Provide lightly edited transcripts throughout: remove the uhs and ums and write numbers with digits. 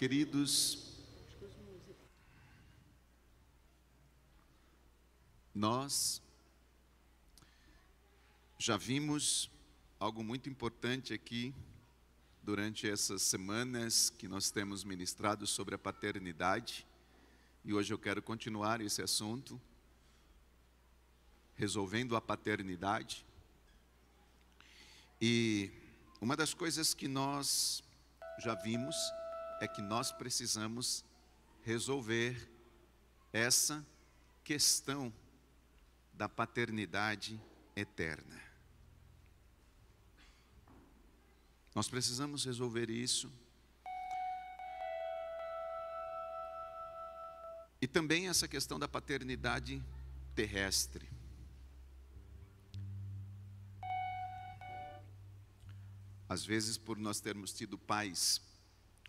Queridos, nós já vimos algo muito importante aqui durante essas semanas que nós temos ministrado sobre a paternidade, e hoje eu quero continuar esse assunto, resolvendo a paternidade. E uma das coisas que nós já vimos é que nós precisamos resolver essa questão da paternidade eterna. Nós precisamos resolver isso. E também essa questão da paternidade terrestre. Às vezes, por nós termos tido pais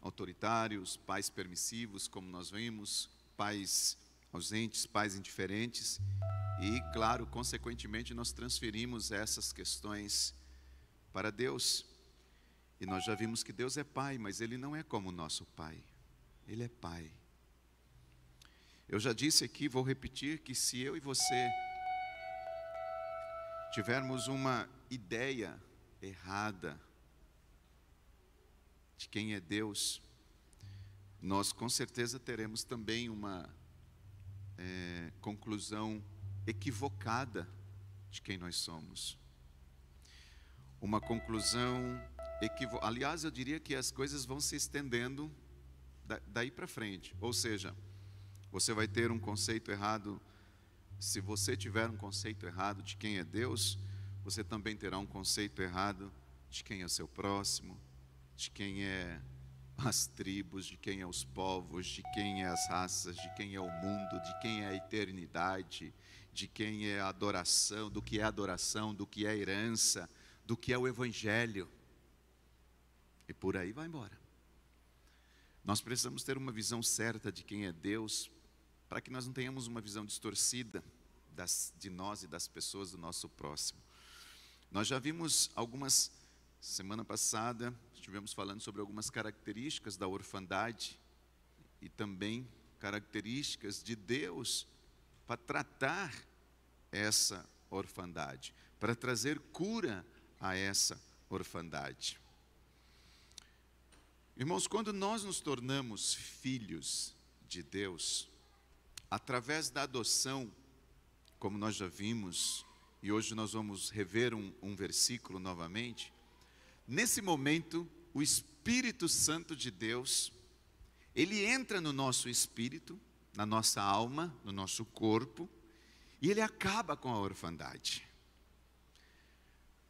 autoritários, pais permissivos, como nós vimos, pais ausentes, pais indiferentes, e, claro, consequentemente, nós transferimos essas questões para Deus. E nós já vimos que Deus é Pai, mas Ele não é como o nosso Pai. Ele é Pai. Eu já disse aqui, vou repetir, que se eu e você tivermos uma ideia errada de quem é Deus, nós com certeza teremos também uma conclusão equivocada de quem nós somos. Uma conclusão equivocada. Aliás, eu diria que as coisas vão se estendendo daí para frente. Ou seja, você vai ter um conceito errado. Se você tiver um conceito errado de quem é Deus, você também terá um conceito errado de quem é o seu próximo, de quem é as tribos, de quem é os povos, de quem é as raças, de quem é o mundo, de quem é a eternidade, de quem é a adoração, do que é herança, do que é o evangelho. E por aí vai embora. Nós precisamos ter uma visão certa de quem é Deus, para que nós não tenhamos uma visão distorcida de nós e das pessoas do nosso próximo. Nós já vimos semana passada, estivemos falando sobre algumas características da orfandade e também características de Deus para tratar essa orfandade, para trazer cura a essa orfandade. Irmãos, quando nós nos tornamos filhos de Deus, através da adoção, como nós já vimos, e hoje nós vamos rever um versículo novamente, nesse momento, o Espírito Santo de Deus, ele entra no nosso espírito, na nossa alma, no nosso corpo, e ele acaba com a orfandade.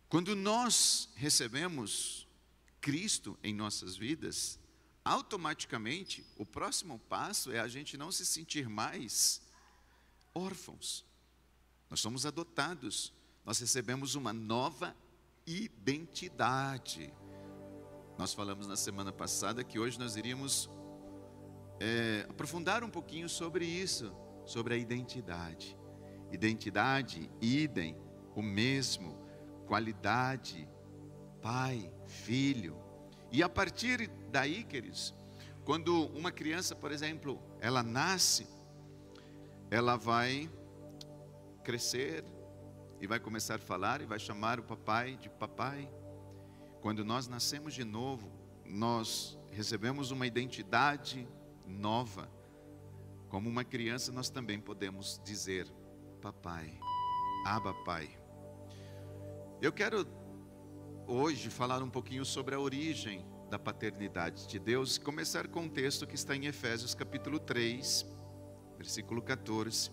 Quando nós recebemos Cristo em nossas vidas, automaticamente, o próximo passo é a gente não se sentir mais órfãos. Nós somos adotados, nós recebemos uma nova identidade. Nós falamos na semana passada que hoje nós iríamos aprofundar um pouquinho sobre isso, sobre a identidade. Identidade, idem, o mesmo, qualidade, pai, filho. E a partir daí, queridos, quando uma criança, por exemplo, ela nasce, ela vai crescer e vai começar a falar e vai chamar o papai de papai. Quando nós nascemos de novo, nós recebemos uma identidade nova. Como uma criança, nós também podemos dizer papai, Abba Pai. Eu quero hoje falar um pouquinho sobre a origem da paternidade de Deus, começar com um texto que está em Efésios capítulo 3, versículo 14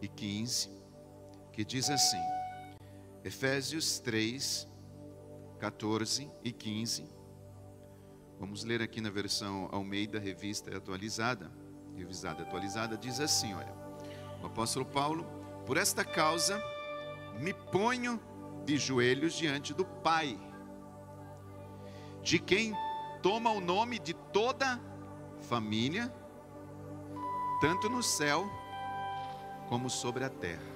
e 15, que diz assim, Efésios 3, 14 e 15, vamos ler aqui na versão Almeida, revista atualizada, diz assim, olha, o apóstolo Paulo, por esta causa me ponho de joelhos diante do Pai, de quem toma o nome de toda família, tanto no céu como sobre a terra.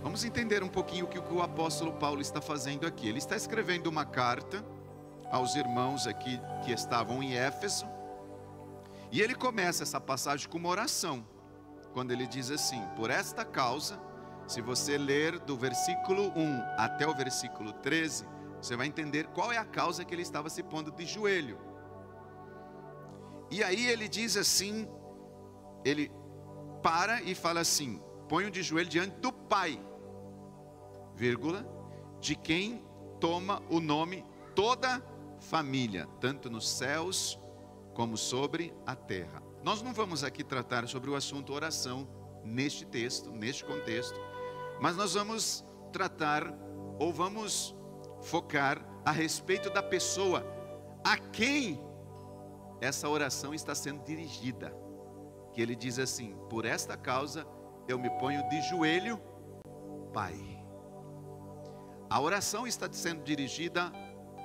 Vamos entender um pouquinho o que o apóstolo Paulo está fazendo aqui. Ele está escrevendo uma carta aos irmãos aqui que estavam em Éfeso, E ele começa essa passagem com uma oração, quando ele diz assim: por esta causa, se você ler do versículo 1 até o versículo 13, você vai entender qual é a causa que ele estava se pondo de joelho. E aí ele diz assim, ele para e fala assim: ponho de joelho diante do Pai, vírgula, de quem toma o nome toda família, tanto nos céus como sobre a terra. Nós não vamos aqui tratar sobre o assunto oração neste texto, neste contexto, mas nós vamos tratar ou vamos focar a respeito da pessoa a quem essa oração está sendo dirigida. Que ele diz assim: por esta causa eu me ponho de joelho, Pai. A oração está sendo dirigida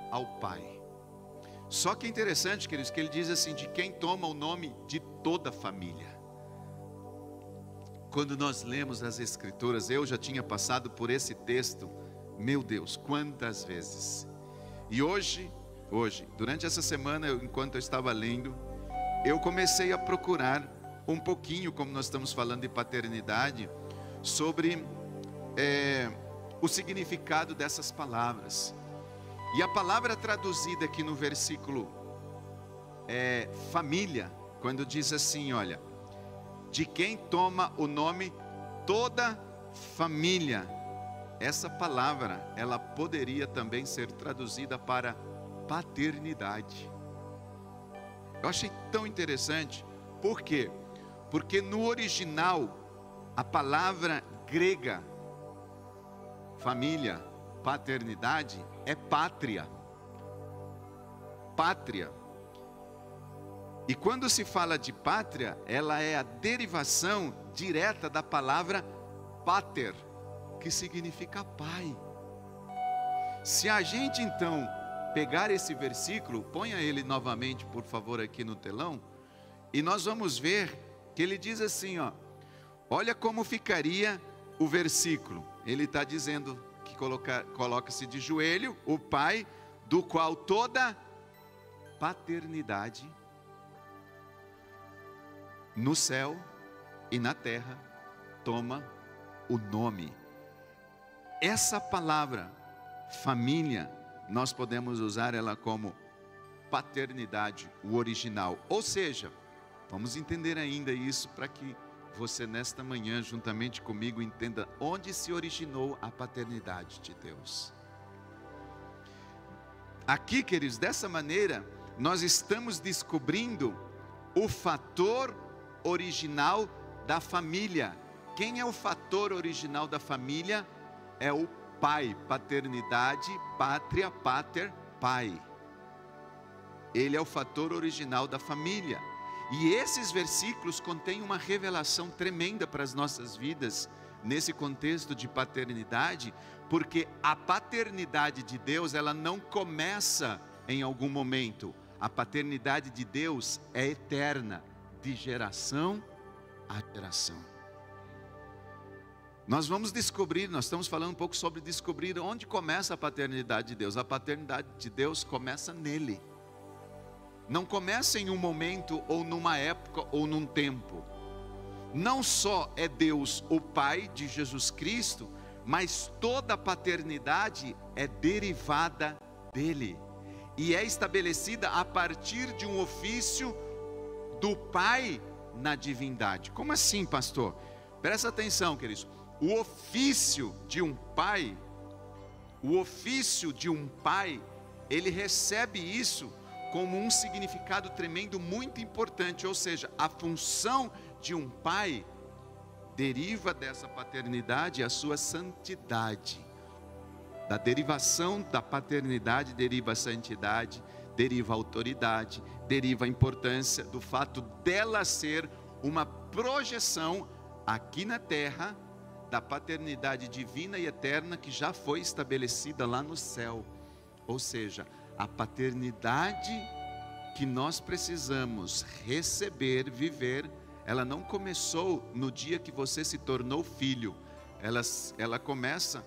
ao Pai. Só que é interessante, queridos, que ele diz assim: de quem toma o nome de toda a família. Quando nós lemos as Escrituras, eu já tinha passado por esse texto, meu Deus, quantas vezes. E hoje, durante essa semana, enquanto eu estava lendo, eu comecei a procurar um pouquinho, como nós estamos falando de paternidade, sobre o significado dessas palavras. E a palavra traduzida aqui no versículo família, quando diz assim, olha, de quem toma o nome toda família. Essa palavra, ela poderia também ser traduzida para paternidade. Eu achei tão interessante. Por quê? Porque no original, a palavra grega, família, paternidade, é pátria. Pátria. E quando se fala de pátria, ela é a derivação direta da palavra pater, que significa pai. Se a gente então pegar esse versículo, ponha ele novamente, por favor, aqui no telão, e nós vamos ver que ele diz assim, ó, olha como ficaria o versículo. Ele está dizendo que coloca-se de joelho o Pai, do qual toda paternidade no céu e na terra toma o nome. Essa palavra família, nós podemos usar ela como paternidade, o original. Ou seja, vamos entender ainda isso para que você nesta manhã, juntamente comigo, entenda onde se originou a paternidade de Deus. Aqui, queridos, dessa maneira, nós estamos descobrindo o fator original da família. Quem é o fator original da família? É o pai. Paternidade, pátria, pater, pai. Ele é o fator original da família. E esses versículos contêm uma revelação tremenda para as nossas vidas, nesse contexto de paternidade, porque a paternidade de Deus, ela não começa em algum momento. A paternidade de Deus é eterna, de geração a geração. Nós vamos descobrir, nós estamos falando um pouco sobre descobrir onde começa a paternidade de Deus. A paternidade de Deus começa nele. Não começa em um momento, ou numa época, ou num tempo. Não só é Deus o Pai de Jesus Cristo, mas toda a paternidade é derivada dele. E é estabelecida a partir de um ofício do Pai na divindade. Como assim, pastor? Presta atenção, queridos. O ofício de um pai, ele recebe isso como um significado tremendo, muito importante. Ou seja, a função de um pai deriva dessa paternidade a sua santidade. Da derivação da paternidade deriva a santidade, deriva a autoridade, deriva a importância do fato dela ser uma projeção aqui na terra da paternidade divina e eterna que já foi estabelecida lá no céu. Ou seja, a paternidade que nós precisamos receber, viver, ela não começou no dia que você se tornou filho. Ela começa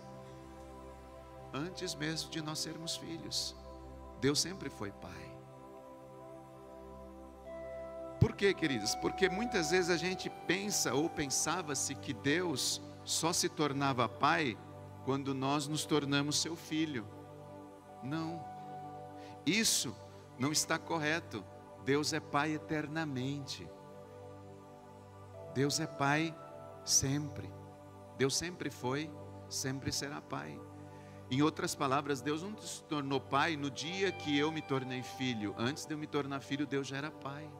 antes mesmo de nós sermos filhos. Deus sempre foi pai. Por quê, queridos? Porque muitas vezes a gente pensa ou pensava-se que Deus só se tornava pai quando nós nos tornamos seu filho. Não, isso não está correto. Deus é pai eternamente. Deus é pai sempre. Deus sempre foi, sempre será pai. Em outras palavras, Deus não se tornou pai no dia que eu me tornei filho. Antes de eu me tornar filho, Deus já era pai.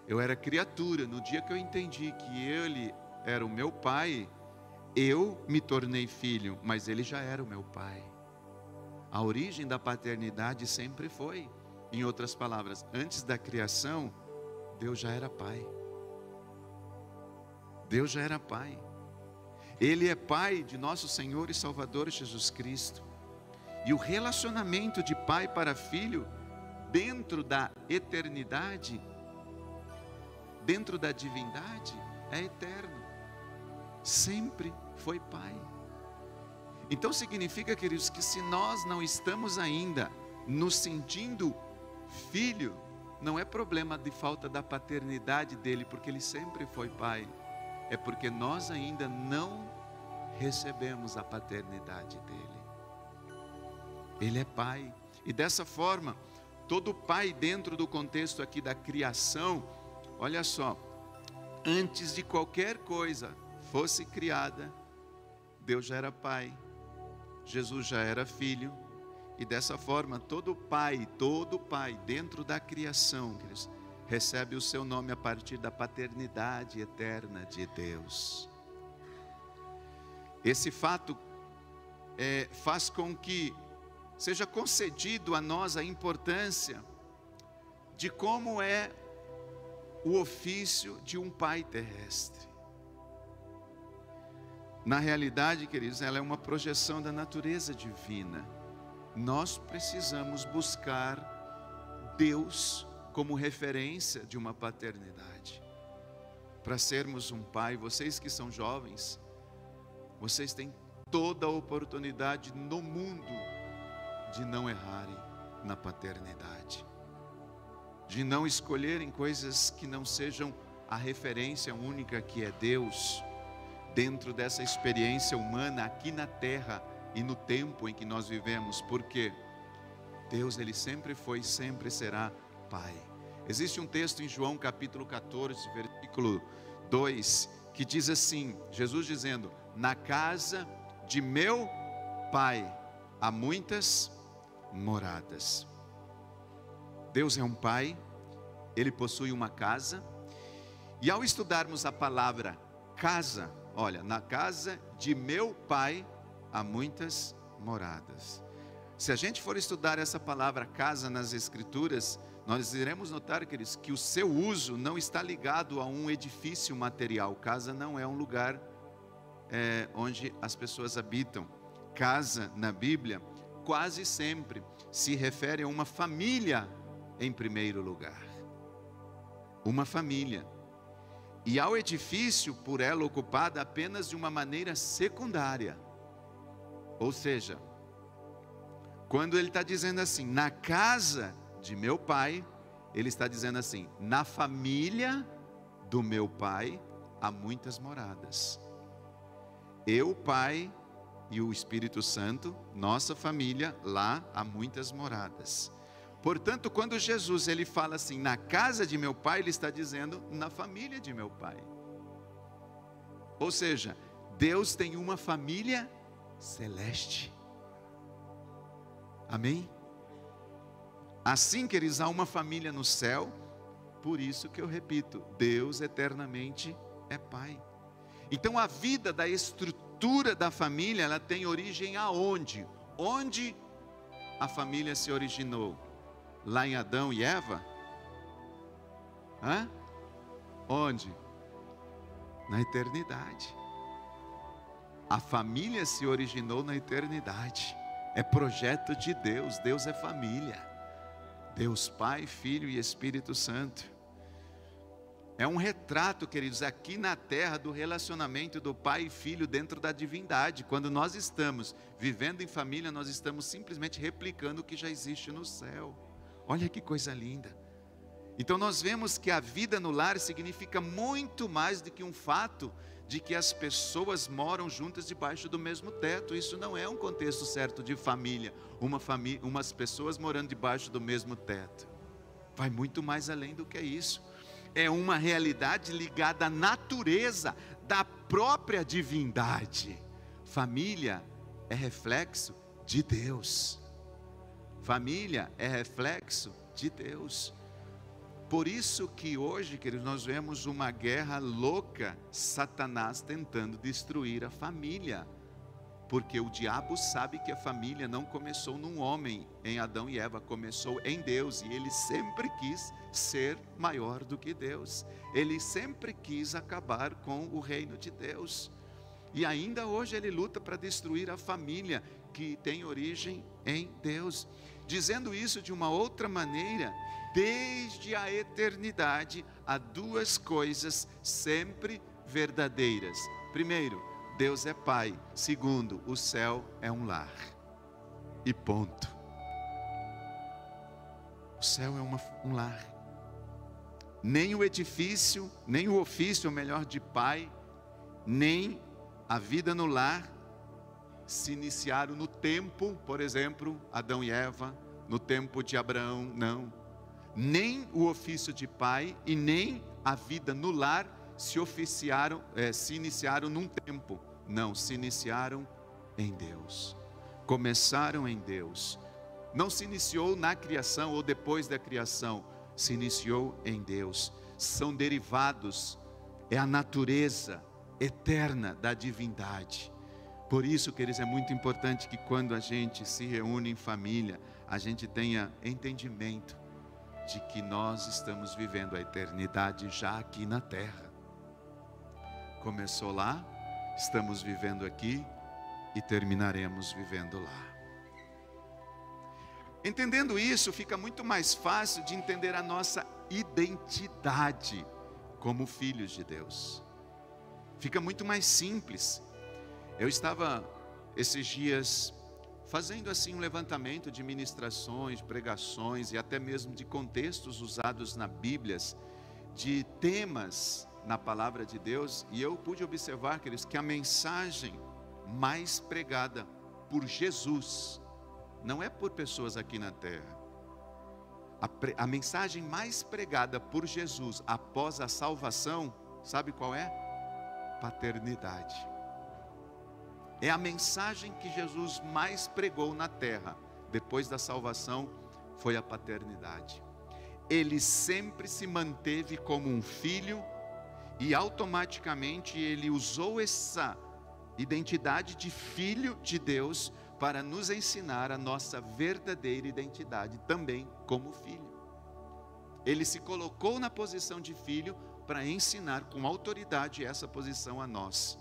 Eu era criatura. No dia que eu entendi que Ele era o meu pai, eu me tornei filho, mas Ele já era o meu pai. A origem da paternidade sempre foi. Em outras palavras, antes da criação, Deus já era pai. Deus já era pai. Ele é pai de nosso Senhor e Salvador Jesus Cristo. E o relacionamento de pai para filho, dentro da eternidade, dentro da divindade, é eterno. Sempre foi pai. Então significa, queridos, que se nós não estamos ainda nos sentindo filho, não é problema de falta da paternidade dele, porque ele sempre foi pai. É porque nós ainda não recebemos a paternidade dele. Ele é pai. E dessa forma, todo pai dentro do contexto aqui da criação, olha só, antes de qualquer coisa fosse criada, Deus já era pai, Jesus já era filho. E dessa forma, todo pai dentro da criação, queridos, recebe o seu nome a partir da paternidade eterna de Deus. Esse fato faz com que seja concedido a nós a importância de como é o ofício de um pai terrestre. Na realidade, queridos, ela é uma projeção da natureza divina. Nós precisamos buscar Deus como referência de uma paternidade. Para sermos um pai, vocês que são jovens, vocês têm toda a oportunidade no mundo de não errarem na paternidade, de não escolherem coisas que não sejam a referência única que é Deus, dentro dessa experiência humana aqui na terra e no tempo em que nós vivemos, porque Deus, Ele sempre foi, sempre será pai. Existe um texto em João capítulo 14, versículo 2, que diz assim, Jesus dizendo: na casa de meu pai há muitas moradas. Deus é um pai, Ele possui uma casa, e ao estudarmos a palavra casa, olha, na casa de meu pai há muitas moradas. Se a gente for estudar essa palavra casa nas Escrituras, nós iremos notar, queridos, que o seu uso não está ligado a um edifício material. Casa não é um lugar onde as pessoas habitam. Casa, na Bíblia, quase sempre se refere a uma família em primeiro lugar. Uma família. E ao edifício, por ela ocupada apenas de uma maneira secundária. Ou seja, quando ele está dizendo assim, na casa de meu pai, ele está dizendo assim, na família do meu pai há muitas moradas. Eu, Pai e o Espírito Santo, nossa família, lá há muitas moradas. Portanto, quando Jesus ele fala assim, na casa de meu pai, ele está dizendo, na família de meu pai. Ou seja, Deus tem uma família celeste. Amém? Assim, queridos, há uma família no céu. Por isso que eu repito, Deus eternamente é pai. Então a vida da estrutura da família, ela tem origem aonde? Onde a família se originou? Lá em Adão e Eva? Onde? Na eternidade. A família se originou na eternidade. É projeto de Deus. Deus é família. Deus Pai, Filho e Espírito Santo. É um retrato, queridos, aqui na terra do relacionamento do Pai e Filho dentro da divindade. Quando nós estamos vivendo em família, nós estamos simplesmente replicando o que já existe no céu. Olha que coisa linda. Então nós vemos que a vida no lar significa muito mais do que um fato de que as pessoas moram juntas debaixo do mesmo teto. Isso não é um contexto certo de família, umas pessoas morando debaixo do mesmo teto. Vai muito mais além do que isso. É uma realidade ligada à natureza da própria divindade. Família é reflexo de Deus. Família é reflexo de Deus. Por isso que hoje, queridos, nós vemos uma guerra louca, Satanás tentando destruir a família. Porque o diabo sabe que a família não começou num homem, em Adão e Eva, começou em Deus. E ele sempre quis ser maior do que Deus. Ele sempre quis acabar com o reino de Deus. E ainda hoje ele luta para destruir a família que tem origem em Deus. Dizendo isso de uma outra maneira, desde a eternidade há duas coisas sempre verdadeiras. Primeiro, Deus é Pai. Segundo, o céu é um lar. E ponto. O céu é um lar. Nem o edifício, nem o ofício, melhor, de pai, nem a vida no lar se iniciaram no tempo, por exemplo, Adão e Eva, no tempo de Abraão, não. Nem o ofício de pai e nem a vida no lar se iniciaram num tempo. Não, se iniciaram em Deus. Começaram em Deus. Não se iniciou na criação ou depois da criação. Se iniciou em Deus. São derivados, é a natureza eterna da divindade. Por isso, queridos, é muito importante que quando a gente se reúne em família, a gente tenha entendimento de que nós estamos vivendo a eternidade já aqui na terra. Começou lá, estamos vivendo aqui e terminaremos vivendo lá. Entendendo isso, fica muito mais fácil de entender a nossa identidade como filhos de Deus. Fica muito mais simples. Eu estava esses dias fazendo assim um levantamento de ministrações, pregações e até mesmo de contextos usados na Bíblia, de temas na palavra de Deus, e eu pude observar, queridos, que a mensagem mais pregada por Jesus não é por pessoas aqui na terra. A mensagem mais pregada por Jesus após a salvação, sabe qual é? Paternidade. É a mensagem que Jesus mais pregou na terra, depois da salvação, foi a paternidade. Ele sempre se manteve como um filho e automaticamente ele usou essa identidade de filho de Deus para nos ensinar a nossa verdadeira identidade também como filho. Ele se colocou na posição de filho para ensinar com autoridade essa posição a nós.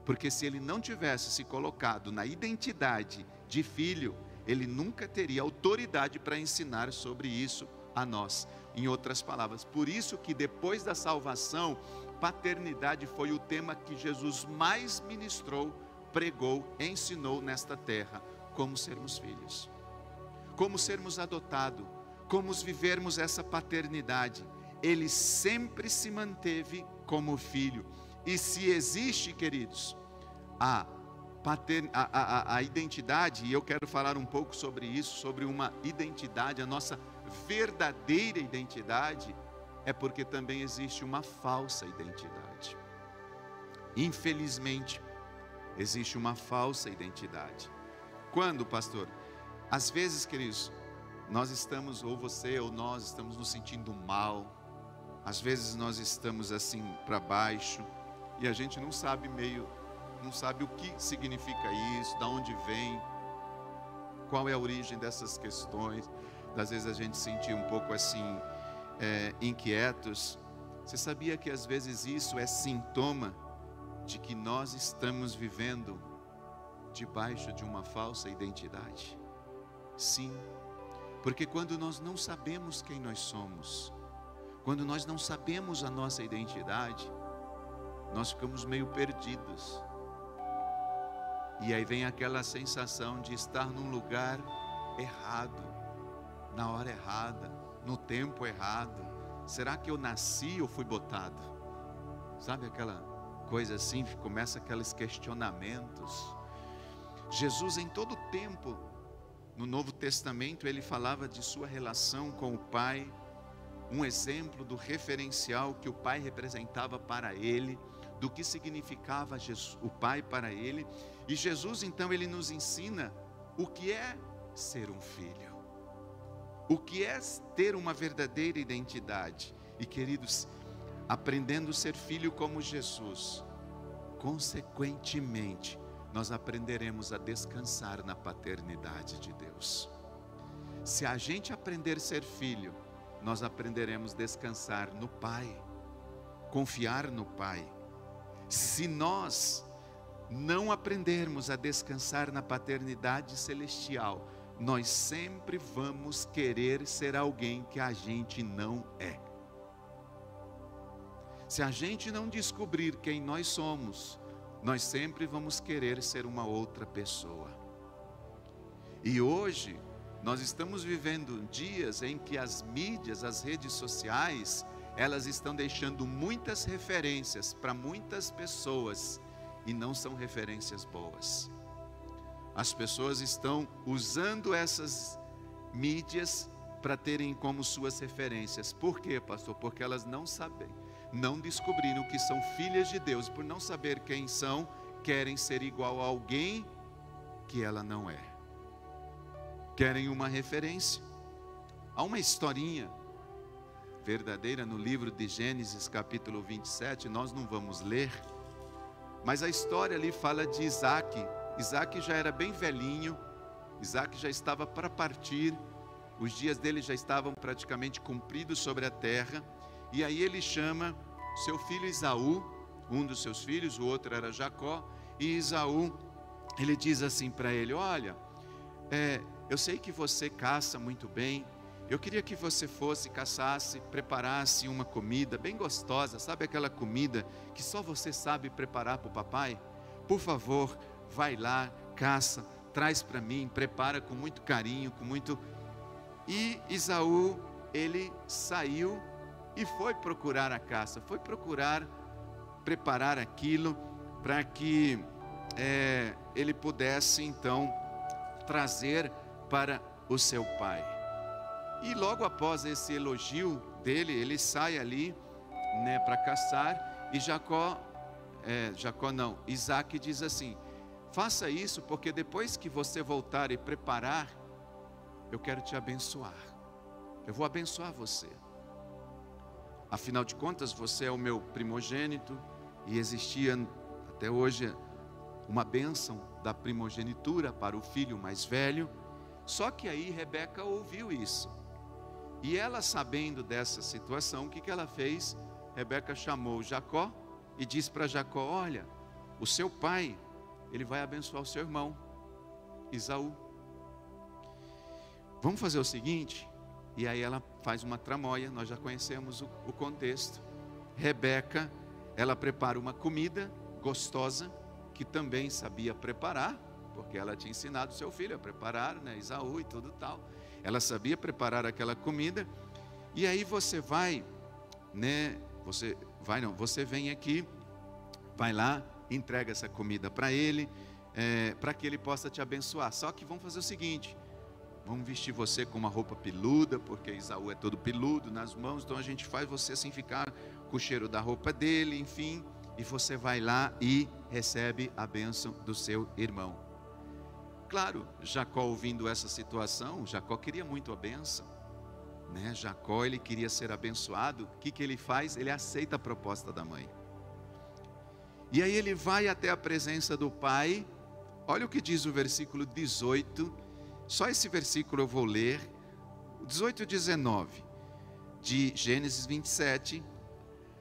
Porque se ele não tivesse se colocado na identidade de filho, ele nunca teria autoridade para ensinar sobre isso a nós. Em outras palavras, por isso que depois da salvação, paternidade foi o tema que Jesus mais ministrou, pregou, ensinou nesta terra. Como sermos filhos, como sermos adotados, como vivermos essa paternidade. Ele sempre se manteve como filho. E se existe, queridos, a identidade, e eu quero falar um pouco sobre isso, sobre uma identidade, a nossa verdadeira identidade, é porque também existe uma falsa identidade. Infelizmente, existe uma falsa identidade. Quando, pastor? Às vezes, queridos, nós estamos, ou você ou nós, estamos nos sentindo mal. Às vezes nós estamos assim para baixo e a gente não sabe o que significa isso, de onde vem, qual é a origem dessas questões. Às vezes a gente se sentir um pouco assim, inquietos. Você sabia que às vezes isso é sintoma de que nós estamos vivendo debaixo de uma falsa identidade? Sim, porque quando nós não sabemos quem nós somos, quando nós não sabemos a nossa identidade, nós ficamos meio perdidos. E aí vem aquela sensação de estar num lugar errado, na hora errada, no tempo errado, será que eu nasci ou fui botado? Sabe aquela coisa assim, começa aqueles questionamentos. Jesus em todo tempo, no Novo Testamento, ele falava de sua relação com o Pai, um exemplo do referencial que o Pai representava para ele, do que significava o Pai para ele. E Jesus então ele nos ensina o que é ser um filho, o que é ter uma verdadeira identidade. E queridos, aprendendo a ser filho como Jesus, consequentemente, nós aprenderemos a descansar na paternidade de Deus. Se a gente aprender a ser filho, nós aprenderemos a descansar no Pai, confiar no Pai. Se nós não aprendermos a descansar na paternidade celestial, nós sempre vamos querer ser alguém que a gente não é. Se a gente não descobrir quem nós somos, nós sempre vamos querer ser uma outra pessoa. E hoje, nós estamos vivendo dias em que as mídias, as redes sociais, elas estão deixando muitas referências para muitas pessoas, e não são referências boas. As pessoas estão usando essas mídias para terem como suas referências. Por quê, pastor? Porque elas não sabem, não descobriram que são filhas de Deus. Por não saber quem são, querem ser igual a alguém que ela não é. Querem uma referência. Há uma historinha verdadeira no livro de Gênesis capítulo 27, nós não vamos ler, mas a história ali fala de Isaac. Isaac já era bem velhinho, Isaac já estava para partir, os dias dele já estavam praticamente cumpridos sobre a terra, e aí ele chama seu filho Esaú, um dos seus filhos, o outro era Jacó, e Esaú, ele diz assim para ele: olha, eu sei que você caça muito bem, eu queria que você fosse, caçasse, preparasse uma comida bem gostosa, sabe aquela comida que só você sabe preparar para o papai? Por favor, vai lá, caça, traz para mim, prepara com muito carinho, com muito... E Esaú, ele saiu e foi procurar a caça, foi procurar preparar aquilo para que ele pudesse então trazer para o seu pai. E logo após esse elogio dele, ele sai ali, para caçar, e Isaac diz assim: faça isso, porque depois que você voltar e preparar, eu quero te abençoar, eu vou abençoar você. Afinal de contas, você é o meu primogênito, e existia até hoje uma bênção da primogenitura para o filho mais velho. Só que aí Rebeca ouviu isso, e ela, sabendo dessa situação, o que ela fez? Rebeca chamou Jacó e disse para Jacó: olha, o seu pai, ele vai abençoar o seu irmão Esaú. Vamos fazer o seguinte. E aí ela faz uma tramóia, nós já conhecemos o contexto. Rebeca, ela prepara uma comida gostosa, que também sabia preparar, porque ela tinha ensinado seu filho a preparar, Esaú e tudo tal. Ela sabia preparar aquela comida. E aí você vai, você vem aqui, vai lá, entrega essa comida para ele, para que ele possa te abençoar. Só que vamos fazer o seguinte: vamos vestir você com uma roupa peluda, porque Esaú é todo peludo nas mãos, então a gente faz você assim ficar com o cheiro da roupa dele, enfim, e você vai lá e recebe a bênção do seu irmão. Claro, Jacó, ouvindo essa situação, Jacó queria muito a bênção, Jacó, ele queria ser abençoado. O que ele faz? Ele aceita a proposta da mãe. E aí ele vai até a presença do pai. Olha o que diz o versículo 18, só esse versículo eu vou ler, 18 e 19, de Gênesis 27.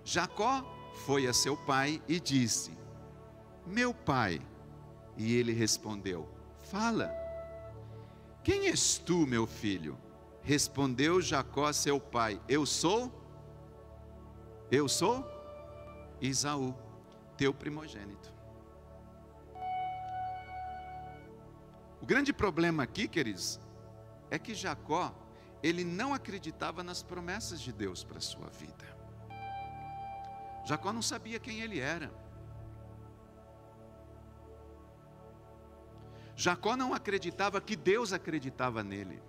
Jacó foi a seu pai e disse: meu pai. E ele respondeu: fala. Quem és tu, meu filho? Respondeu Jacó a seu pai: eu sou Esaú, teu primogênito. O grande problema aqui, queridos, é que Jacó, ele não acreditava nas promessas de Deus para a sua vida. Jacó não sabia quem ele era. Jacó não acreditava que Deus acreditava nele,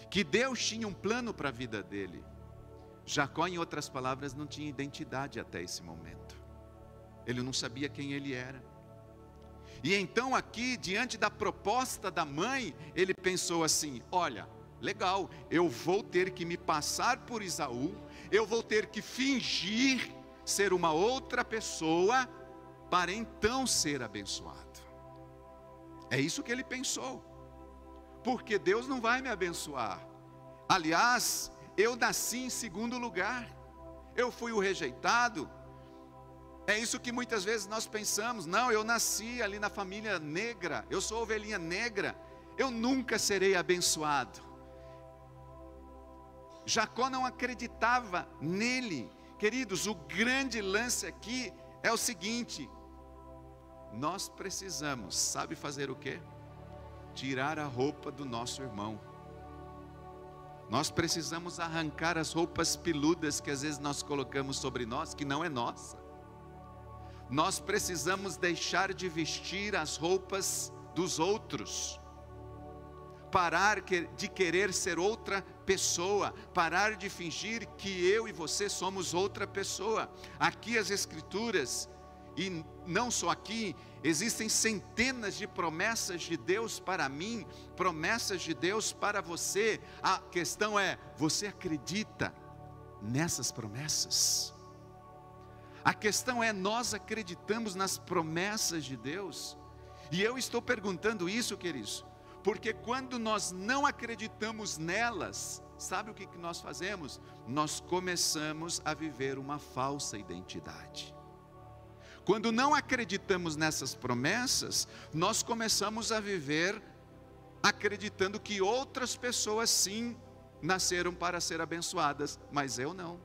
que Deus tinha um plano para a vida dele. Jacó, em outras palavras, não tinha identidade até esse momento. Ele não sabia quem ele era. E então aqui, diante da proposta da mãe, ele pensou assim: olha, legal, eu vou ter que me passar por Esaú, eu vou ter que fingir ser uma outra pessoa, para então ser abençoado. É isso que ele pensou, porque Deus não vai me abençoar. Aliás, eu nasci em segundo lugar, eu fui o rejeitado. É isso que muitas vezes nós pensamos: não, eu nasci ali na família negra, eu sou ovelhinha negra, eu nunca serei abençoado. Jacó não acreditava nele. Queridos, o grande lance aqui é o seguinte: nós precisamos, sabe fazer o quê? Tirar a roupa do nosso irmão. Nós precisamos arrancar as roupas peludas que às vezes nós colocamos sobre nós, que não é nossa. Nós precisamos deixar de vestir as roupas dos outros, parar de querer ser outra pessoa, parar de fingir que eu e você somos outra pessoa. Aqui as Escrituras, e não só aqui, existem centenas de promessas de Deus para mim, promessas de Deus para você. A questão é: você acredita nessas promessas? A questão é: nós acreditamos nas promessas de Deus? E eu estou perguntando isso, queridos, porque quando nós não acreditamos nelas, sabe o que nós fazemos? Nós começamos a viver uma falsa identidade. Quando não acreditamos nessas promessas, nós começamos a viver acreditando que outras pessoas sim nasceram para ser abençoadas, mas eu não.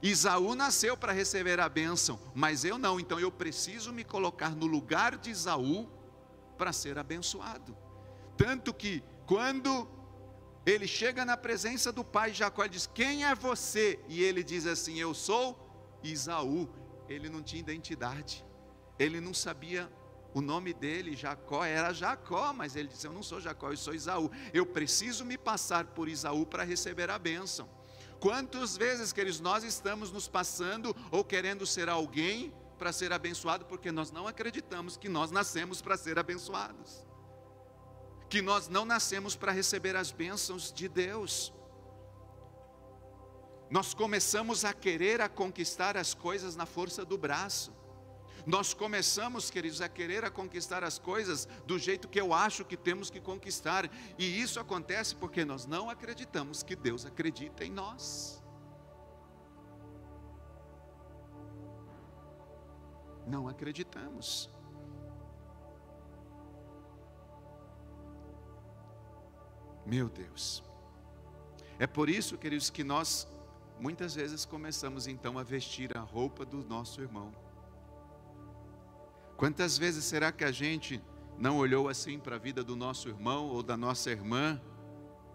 Esaú nasceu para receber a bênção, mas eu não. Então eu preciso me colocar no lugar de Esaú para ser abençoado. Tanto que quando ele chega na presença do pai Jacó, ele diz: quem é você? E ele diz assim: eu sou Esaú. Ele não tinha identidade, ele não sabia o nome dele. Jacó era Jacó, mas ele disse: eu não sou Jacó, eu sou Esaú. Eu preciso me passar por Esaú para receber a bênção. Quantas vezes, queridos, nós estamos nos passando ou querendo ser alguém para ser abençoado, porque nós não acreditamos que nós nascemos para ser abençoados, que nós não nascemos para receber as bênçãos de Deus. Nós começamos a querer conquistar as coisas na força do braço. Nós começamos, queridos, a querer conquistar as coisas do jeito que eu acho que temos que conquistar. E isso acontece porque nós não acreditamos que Deus acredita em nós. Não acreditamos. Meu Deus. É por isso, queridos, que nós muitas vezes começamos então a vestir a roupa do nosso irmão. Quantas vezes será que a gente não olhou assim para a vida do nosso irmão ou da nossa irmã,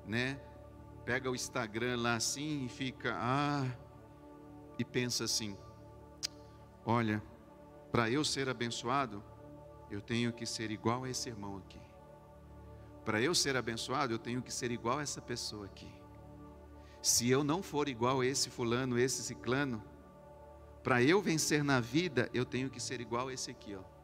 né? Pega o Instagram lá assim e fica, e pensa assim: olha, para eu ser abençoado, eu tenho que ser igual a esse irmão aqui. Para eu ser abençoado, eu tenho que ser igual a essa pessoa aqui. Se eu não for igual a esse fulano, esse ciclano, para eu vencer na vida, eu tenho que ser igual a esse aqui, ó.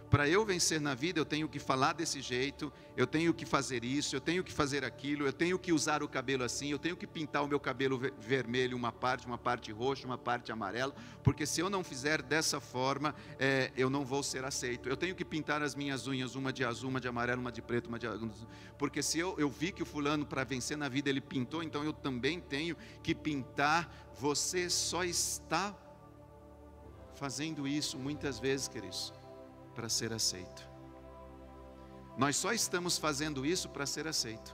Para eu vencer na vida, eu tenho que falar desse jeito, eu tenho que fazer isso, eu tenho que fazer aquilo, eu tenho que usar o cabelo assim, eu tenho que pintar o meu cabelo vermelho, uma parte roxa, uma parte amarela, porque se eu não fizer dessa forma, eu não vou ser aceito. Eu tenho que pintar as minhas unhas, uma de azul, uma de amarelo, uma de preto, uma de azul, porque se eu vi que o fulano, para vencer na vida, ele pintou, então eu também tenho que pintar. Você só está fazendo isso muitas vezes, queridos, para ser aceito. Nós só estamos fazendo isso para ser aceito.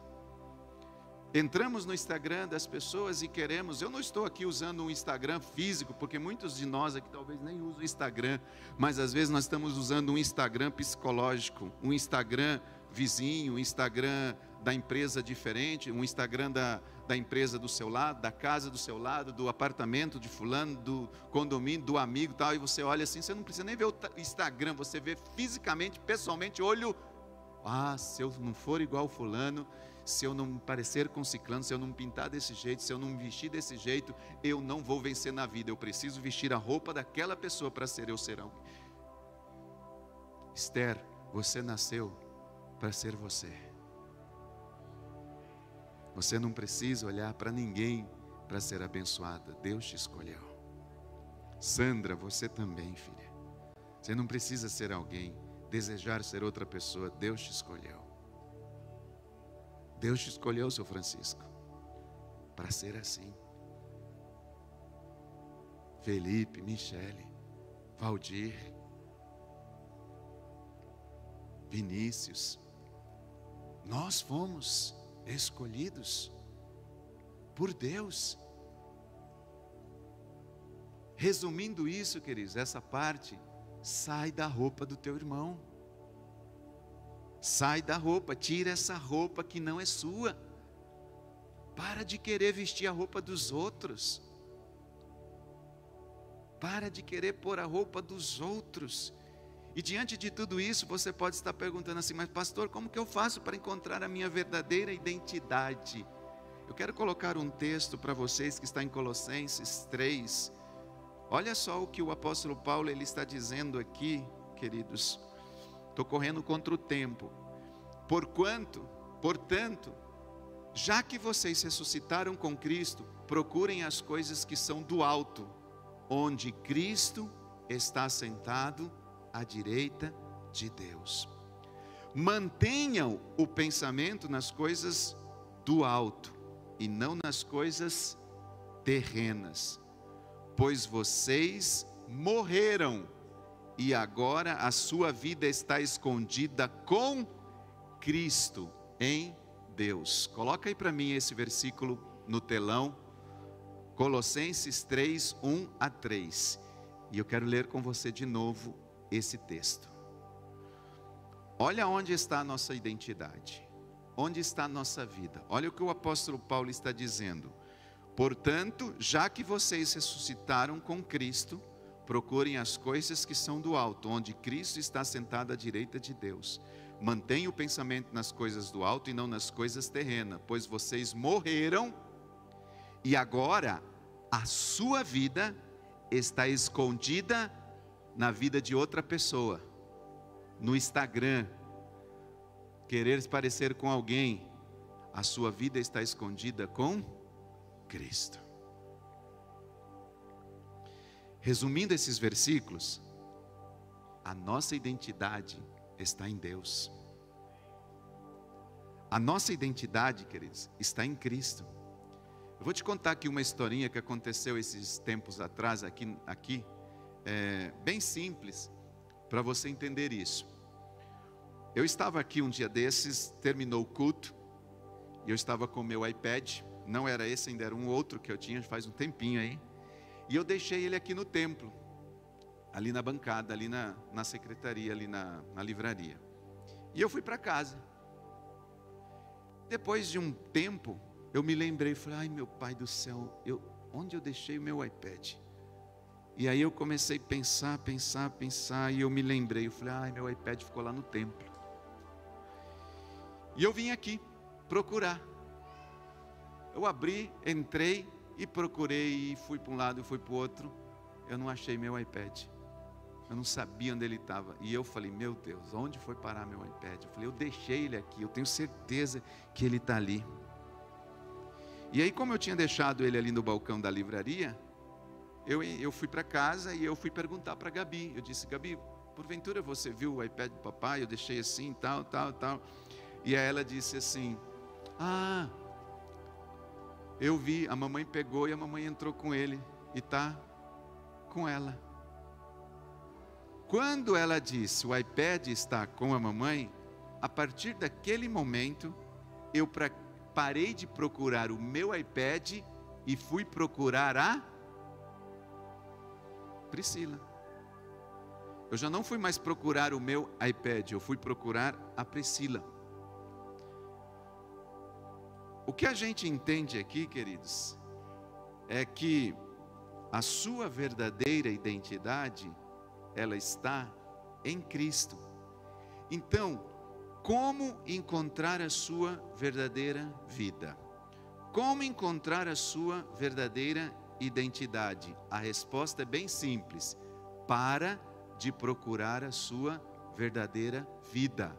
Entramos no Instagram das pessoas e queremos, eu não estou aqui usando um Instagram físico, porque muitos de nós aqui talvez nem usam o Instagram, mas às vezes nós estamos usando um Instagram psicológico, um Instagram vizinho, um Instagram da empresa diferente, um Instagram da empresa do seu lado, da casa do seu lado, do apartamento de fulano, do condomínio, do amigo e tal, e você olha assim, você não precisa nem ver o Instagram, você vê fisicamente, pessoalmente, olho, se eu não for igual fulano, se eu não me parecer com ciclano, se eu não me pintar desse jeito, se eu não me vestir desse jeito, eu não vou vencer na vida, eu preciso vestir a roupa daquela pessoa para ser eu ser alguém. Esther, você nasceu para ser você. Você não precisa olhar para ninguém para ser abençoada. Deus te escolheu. Sandra, você também, filha. Você não precisa ser alguém, desejar ser outra pessoa. Deus te escolheu. Deus te escolheu, seu Francisco, para ser assim. Felipe, Michele, Valdir, Vinícius. Nós fomos escolhidos por Deus. Resumindo isso, queridos, essa parte, sai da roupa do teu irmão. Sai da roupa, tira essa roupa que não é sua. Para de querer vestir a roupa dos outros. Para de querer pôr a roupa dos outros. E diante de tudo isso, você pode estar perguntando assim, mas pastor, como que eu faço para encontrar a minha verdadeira identidade? Eu quero colocar um texto para vocês que está em Colossenses 3. Olha só o que o apóstolo Paulo ele está dizendo aqui, queridos. Estou correndo contra o tempo. Portanto, já que vocês ressuscitaram com Cristo, procurem as coisas que são do alto, onde Cristo está sentado à direita de Deus. Mantenham o pensamento nas coisas do alto e não nas coisas terrenas, pois vocês morreram e agora a sua vida está escondida com Cristo em Deus. Coloca aí para mim esse versículo no telão, Colossenses 3, 1 a 3. E eu quero ler com você de novo esse texto. Olha onde está a nossa identidade, onde está a nossa vida. Olha o que o apóstolo Paulo está dizendo. Portanto, já que vocês ressuscitaram com Cristo, procurem as coisas que são do alto, onde Cristo está sentado à direita de Deus. Mantenham o pensamento nas coisas do alto e não nas coisas terrenas, pois vocês morreram e agora a sua vida está escondida na vida de outra pessoa, no Instagram, querer se parecer com alguém. A sua vida está escondida com Cristo. Resumindo esses versículos, a nossa identidade está em Deus. A nossa identidade, queridos, está em Cristo. Eu vou te contar aqui uma historinha que aconteceu esses tempos atrás, aqui bem simples, para você entender isso. Eu estava aqui um dia desses, terminou o culto, e eu estava com o meu iPad, não era esse, ainda era um outro que eu tinha faz um tempinho aí, e eu deixei ele aqui no templo, ali na bancada, ali na secretaria, ali na livraria. E eu fui para casa. Depois de um tempo, eu me lembrei, falei, ai meu pai do céu, onde eu deixei o meu iPad? E aí eu comecei a pensar, e eu me lembrei, eu falei, ai meu iPad ficou lá no templo. E eu vim aqui procurar. Eu abri, entrei e procurei, e fui para um lado e fui para o outro. Eu não achei meu iPad. Eu não sabia onde ele estava. E eu falei, meu Deus, onde foi parar meu iPad? Eu falei, eu deixei ele aqui, eu tenho certeza que ele está ali. E aí, como eu tinha deixado ele ali no balcão da livraria, eu fui para casa e eu fui perguntar para a Gabi. Eu disse, Gabi, porventura você viu o iPad do papai? Eu deixei assim, tal. E aí ela disse assim, eu vi, a mamãe pegou e a mamãe entrou com ele e está com ela. Quando ela disse, o iPad está com a mamãe, a partir daquele momento, eu parei de procurar o meu iPad e fui procurar a Priscila. Eu já não fui mais procurar o meu iPad, eu fui procurar a Priscila. O que a gente entende aqui, queridos, é que a sua verdadeira identidade, ela está em Cristo. Então, como encontrar a sua verdadeira vida? Como encontrar a sua verdadeira identidade? A resposta é bem simples: para de procurar a sua verdadeira vida.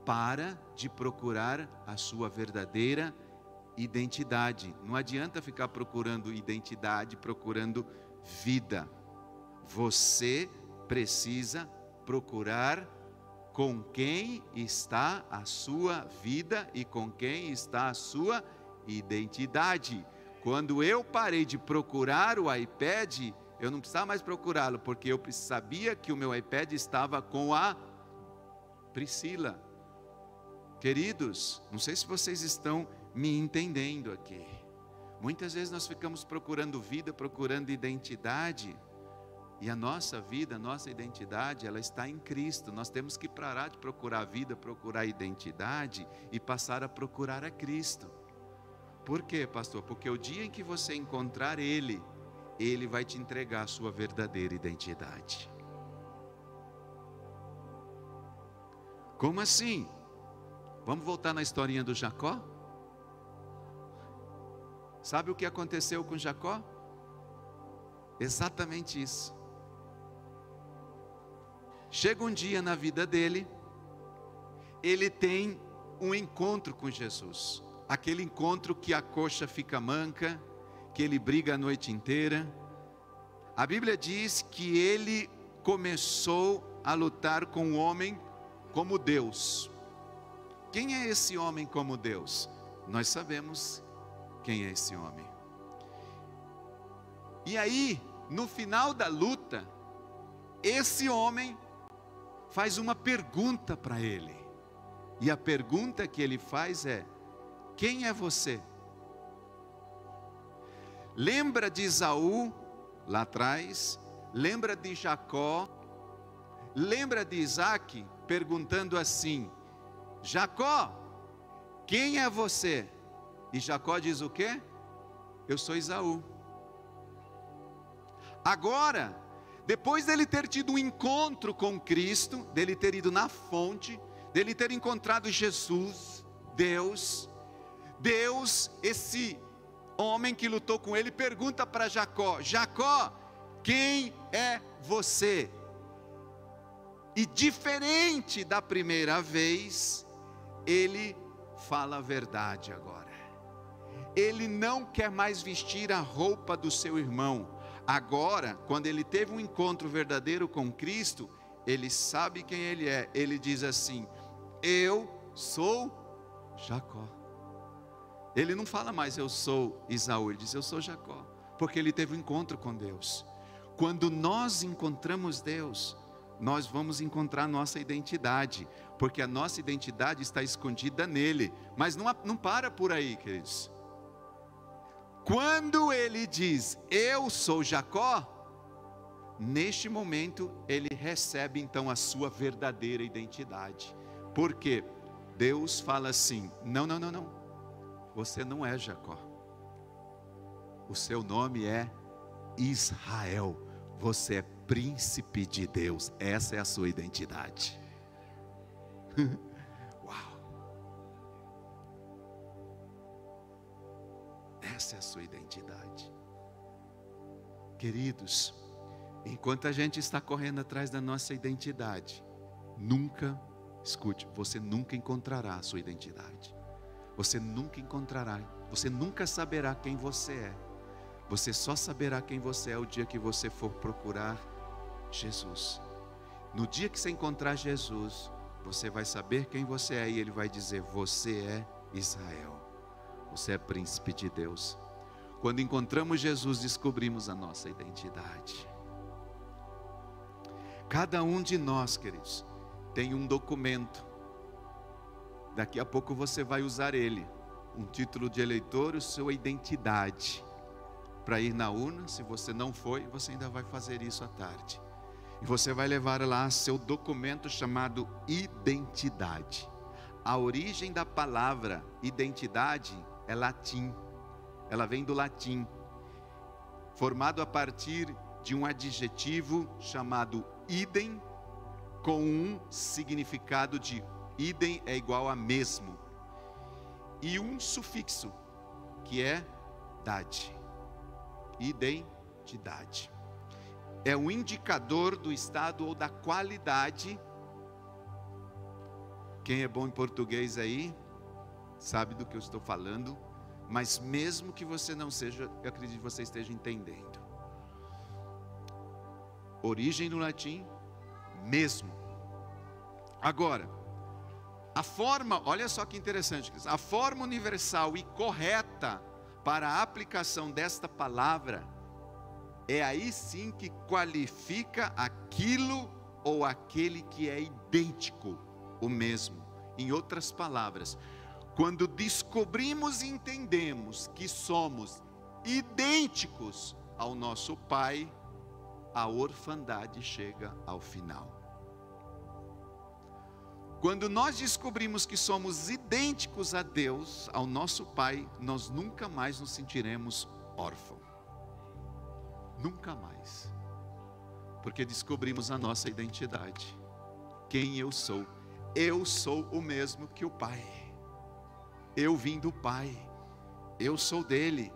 Para de procurar a sua verdadeira identidade. Não adianta ficar procurando identidade, procurando vida. Você precisa procurar com quem está a sua vida e com quem está a sua identidade. Quando eu parei de procurar o iPad, eu não precisava mais procurá-lo, porque eu sabia que o meu iPad estava com a Priscila. Queridos, não sei se vocês estão me entendendo aqui. Muitas vezes nós ficamos procurando vida, procurando identidade, e a nossa vida, a nossa identidade, ela está em Cristo. Nós temos que parar de procurar vida, procurar identidade e passar a procurar a Cristo. Por quê, pastor? Porque o dia em que você encontrar Ele, Ele vai te entregar a sua verdadeira identidade. Como assim? Vamos voltar na historinha do Jacó? Sabe o que aconteceu com Jacó? Exatamente isso. Chega um dia na vida dele, ele tem um encontro com Jesus. Aquele encontro que a coxa fica manca, que ele briga a noite inteira. A Bíblia diz que ele começou a lutar com um homem como Deus. Quem é esse homem como Deus? Nós sabemos quem é esse homem. E aí, no final da luta, esse homem faz uma pergunta para ele. E a pergunta que ele faz é: quem é você? Lembra de Esaú, lá atrás? Lembra de Jacó? Lembra de Isaac, perguntando assim: Jacó, quem é você? E Jacó diz o quê? Eu sou Esaú. Agora, depois dele ter tido um encontro com Cristo, dele ter ido na fonte, dele ter encontrado Jesus, Deus, esse homem que lutou com ele, pergunta para Jacó: Jacó, quem é você? E diferente da primeira vez, ele fala a verdade agora. Ele não quer mais vestir a roupa do seu irmão. Agora, quando ele teve um encontro verdadeiro com Cristo, ele sabe quem ele é. Ele diz assim: eu sou Jacó. Ele não fala mais eu sou Esaú, ele diz eu sou Jacó, porque ele teve um encontro com Deus. Quando nós encontramos Deus, nós vamos encontrar nossa identidade, porque a nossa identidade está escondida nele. Mas não para por aí, queridos. Quando ele diz eu sou Jacó, neste momento ele recebe então a sua verdadeira identidade. Porque Deus fala assim: não, você não é Jacó, o seu nome é Israel, você é príncipe de Deus, essa é a sua identidade. Uau! Essa é a sua identidade. Queridos, enquanto a gente está correndo atrás da nossa identidade, você nunca encontrará a sua identidade. Você nunca saberá quem você é. Você só saberá quem você é o dia que você for procurar Jesus. No dia que você encontrar Jesus, você vai saber quem você é, e Ele vai dizer: você é Israel, você é príncipe de Deus. Quando encontramos Jesus, descobrimos a nossa identidade. Cada um de nós, queridos, tem um documento. Daqui a pouco você vai usar ele, um título de eleitor, a sua identidade, para ir na urna. Se você não foi, você ainda vai fazer isso à tarde. E você vai levar lá seu documento chamado identidade. A origem da palavra identidade é latim, ela vem do latim, formado a partir de um adjetivo chamado idem, com um significado de idem é igual a mesmo, e um sufixo, que é dade, identidade. É um indicador do estado ou da qualidade. Quem é bom em português aí, sabe do que eu estou falando, mas mesmo que você não seja, eu acredito que você esteja entendendo. Origem no latim, mesmo. Agora, a forma, olha só que interessante, a forma universal e correta para a aplicação desta palavra, é aí sim que qualifica aquilo ou aquele que é idêntico, o mesmo. Em outras palavras, quando descobrimos e entendemos que somos idênticos ao nosso Pai, a orfandade chega ao final. Quando nós descobrimos que somos idênticos a Deus, ao nosso Pai, nós nunca mais nos sentiremos órfãos. Nunca mais. Porque descobrimos a nossa identidade. Quem eu sou? Eu sou o mesmo que o Pai. Eu vim do Pai. Eu sou dele.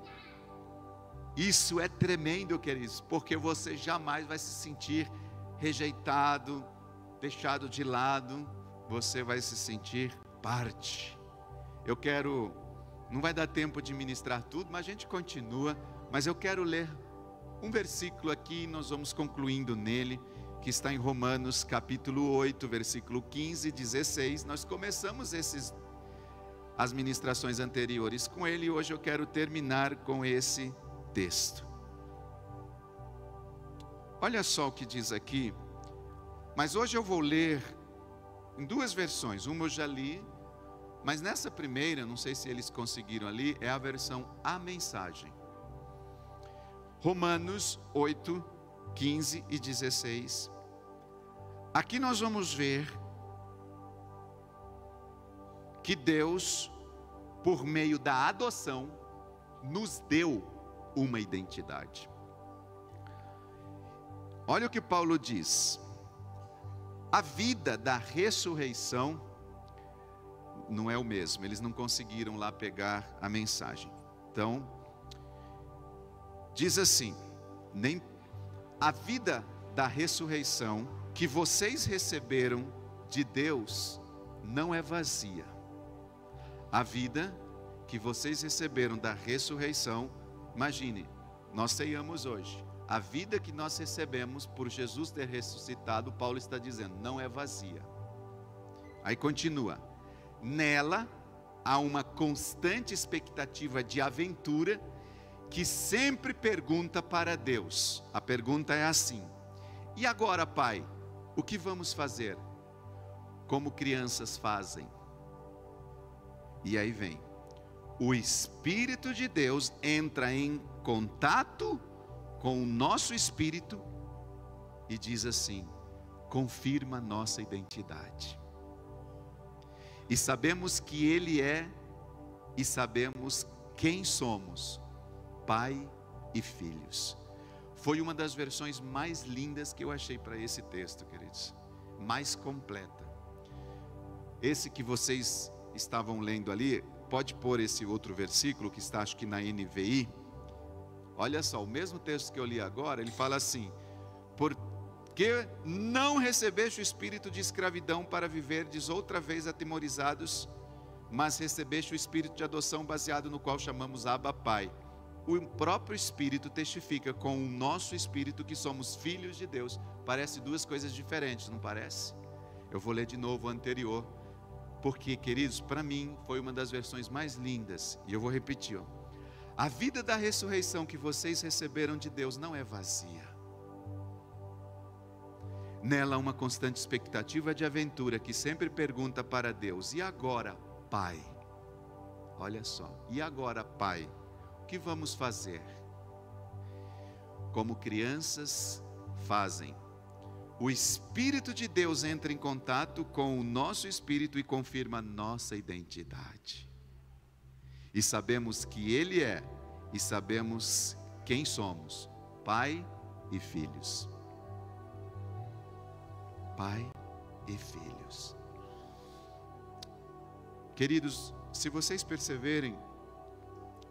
Isso é tremendo, queridos, porque você jamais vai se sentir rejeitado, deixado de lado. Você vai se sentir parte. Eu quero, não vai dar tempo de ministrar tudo, mas a gente continua. Mas eu quero ler um versículo aqui, e nós vamos concluindo nele, que está em Romanos capítulo 8, versículo 15 e 16. Nós começamos as ministrações anteriores com ele, e hoje eu quero terminar com esse texto. Olha só o que diz aqui, mas hoje eu vou ler em duas versões. Uma eu já li, mas nessa primeira, não sei se eles conseguiram ali, é a versão A Mensagem. Romanos 8, 15 e 16. Aqui nós vamos ver que Deus, por meio da adoção, nos deu uma identidade. Olha o que Paulo diz: a vida da ressurreição não é o mesmo, eles não conseguiram lá pegar a mensagem. Então, diz assim: nem a vida da ressurreição que vocês receberam de Deus não é vazia. A vida que vocês receberam da ressurreição, imagine, nós ceiamos hoje. A vida que nós recebemos por Jesus ter ressuscitado, Paulo está dizendo, não é vazia. Aí continua: nela há uma constante expectativa de aventura que sempre pergunta para Deus. A pergunta é assim: e agora, Pai, o que vamos fazer? Como crianças fazem. E aí vem: o Espírito de Deus entra em contato com o nosso espírito e diz assim: confirma nossa identidade. E sabemos que Ele é, e sabemos quem somos, Pai e filhos. Foi uma das versões mais lindas que eu achei para esse texto, queridos, mais completa. Esse que vocês estavam lendo ali, pode pôr esse outro versículo que está, acho que na NVI. Olha só, o mesmo texto que eu li agora, ele fala assim: porque não recebeste o espírito de escravidão para viverdes outra vez atemorizados, mas recebeste o espírito de adoção baseado no qual chamamos Abba Pai. O próprio Espírito testifica com o nosso espírito que somos filhos de Deus. Parece duas coisas diferentes, não parece? Eu vou ler de novo o anterior, porque, queridos, para mim foi uma das versões mais lindas, e eu vou repetir, ó. A vida da ressurreição que vocês receberam de Deus não é vazia. Nela há uma constante expectativa de aventura que sempre pergunta para Deus: e agora, Pai? Olha só, e agora, Pai? O que vamos fazer? Como crianças fazem. O Espírito de Deus entra em contato com o nosso espírito e confirma nossa identidade. e sabemos que Ele é, e sabemos quem somos: pai e filhos. Pai e filhos. Queridos, se vocês perceberem,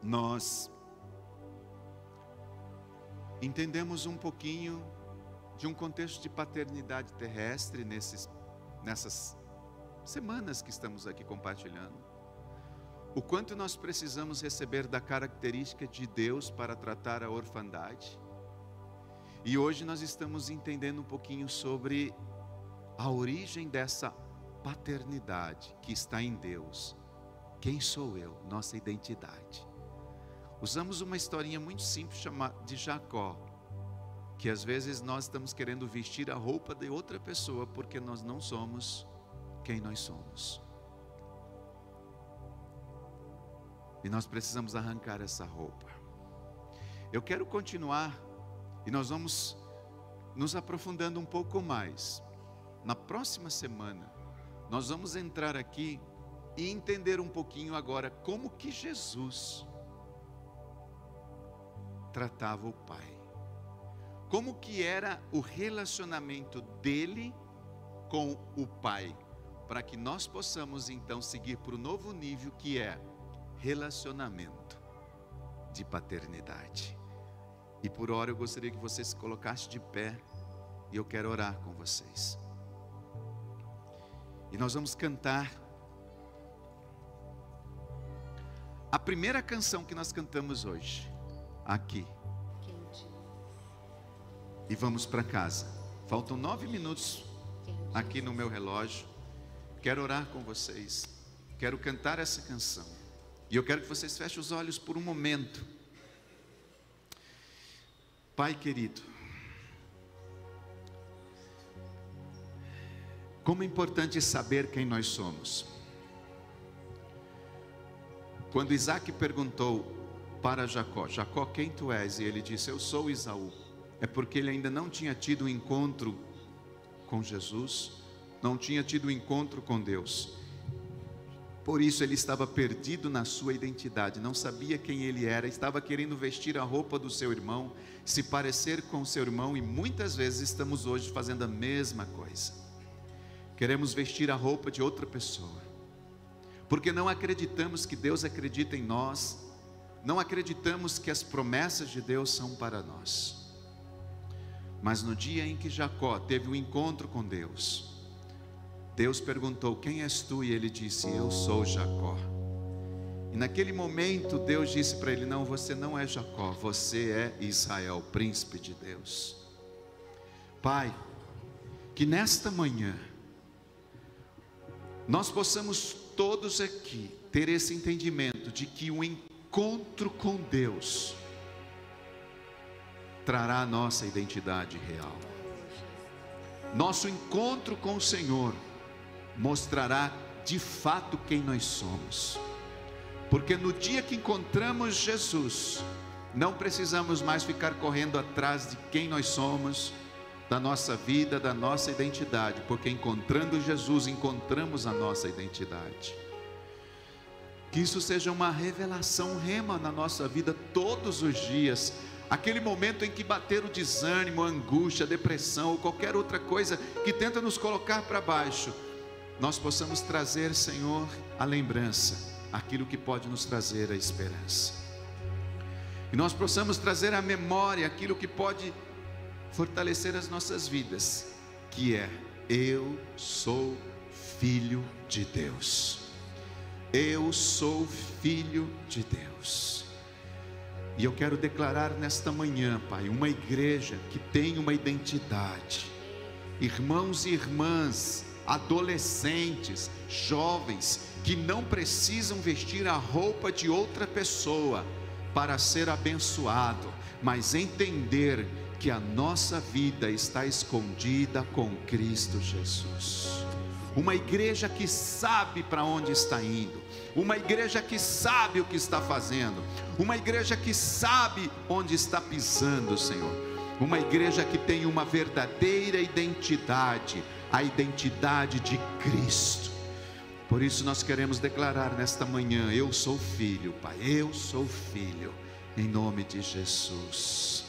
nós entendemos um pouquinho de um contexto de paternidade terrestre nessas semanas que estamos aqui compartilhando. O quanto nós precisamos receber da característica de Deus para tratar a orfandade. E hoje nós estamos entendendo um pouquinho sobre a origem dessa paternidade que está em Deus. Quem sou eu? Nossa identidade. Usamos uma historinha muito simples chamada de Jacó, que às vezes nós estamos querendo vestir a roupa de outra pessoa porque nós não somos quem nós somos. E nós precisamos arrancar essa roupa. Eu quero continuar e nós vamos nos aprofundando um pouco mais. Na próxima semana, nós vamos entrar aqui e entender um pouquinho agora como que Jesus tratava o Pai. Como que era o relacionamento dele com o Pai, para que nós possamos então seguir para o novo nível, que é relacionamento de paternidade. E por hora eu gostaria que vocês se colocassem de pé, e eu quero orar com vocês. E nós vamos cantar a primeira canção que nós cantamos hoje, aqui. E vamos para casa. Faltam 9 minutos aqui no meu relógio. Quero orar com vocês. Quero cantar essa canção. E eu quero que vocês fechem os olhos por um momento. Pai querido, como é importante saber quem nós somos. Quando Isaac perguntou para Jacó: Jacó, quem tu és? E ele disse: eu sou Esaú. É porque ele ainda não tinha tido um encontro com Jesus, não tinha tido um encontro com Deus. Por isso ele estava perdido na sua identidade, não sabia quem ele era, estava querendo vestir a roupa do seu irmão, se parecer com o seu irmão, e muitas vezes estamos hoje fazendo a mesma coisa. Queremos vestir a roupa de outra pessoa, porque não acreditamos que Deus acredita em nós, não acreditamos que as promessas de Deus são para nós. Mas no dia em que Jacó teve um encontro com Deus, Deus perguntou: quem és tu? E ele disse: eu sou Jacó. E naquele momento Deus disse para ele: não, você não é Jacó, você é Israel, príncipe de Deus. Pai, que nesta manhã nós possamos todos aqui ter esse entendimento de que o encontro com Deus trará a nossa identidade real. Nosso encontro com o Senhor mostrará de fato quem nós somos. Porque no dia que encontramos Jesus, não precisamos mais ficar correndo atrás de quem nós somos, da nossa vida, da nossa identidade, porque encontrando Jesus, encontramos a nossa identidade. Que isso seja uma revelação rema na nossa vida todos os dias. Aquele momento em que bater o desânimo, a angústia, a depressão ou qualquer outra coisa que tenta nos colocar para baixo, nós possamos trazer, Senhor, a lembrança, aquilo que pode nos trazer a esperança. E nós possamos trazer à memória aquilo que pode fortalecer as nossas vidas, que é: eu sou filho de Deus. Eu sou filho de Deus. E eu quero declarar nesta manhã, Pai, uma igreja que tem uma identidade. Irmãos e irmãs, adolescentes, jovens, que não precisam vestir a roupa de outra pessoa para ser abençoado, mas entender que a nossa vida está escondida com Cristo Jesus. Uma igreja que sabe para onde está indo, uma igreja que sabe o que está fazendo, uma igreja que sabe onde está pisando, Senhor. Uma igreja que tem uma verdadeira identidade, a identidade de Cristo. Por isso nós queremos declarar nesta manhã: eu sou filho, Pai, eu sou filho, em nome de Jesus.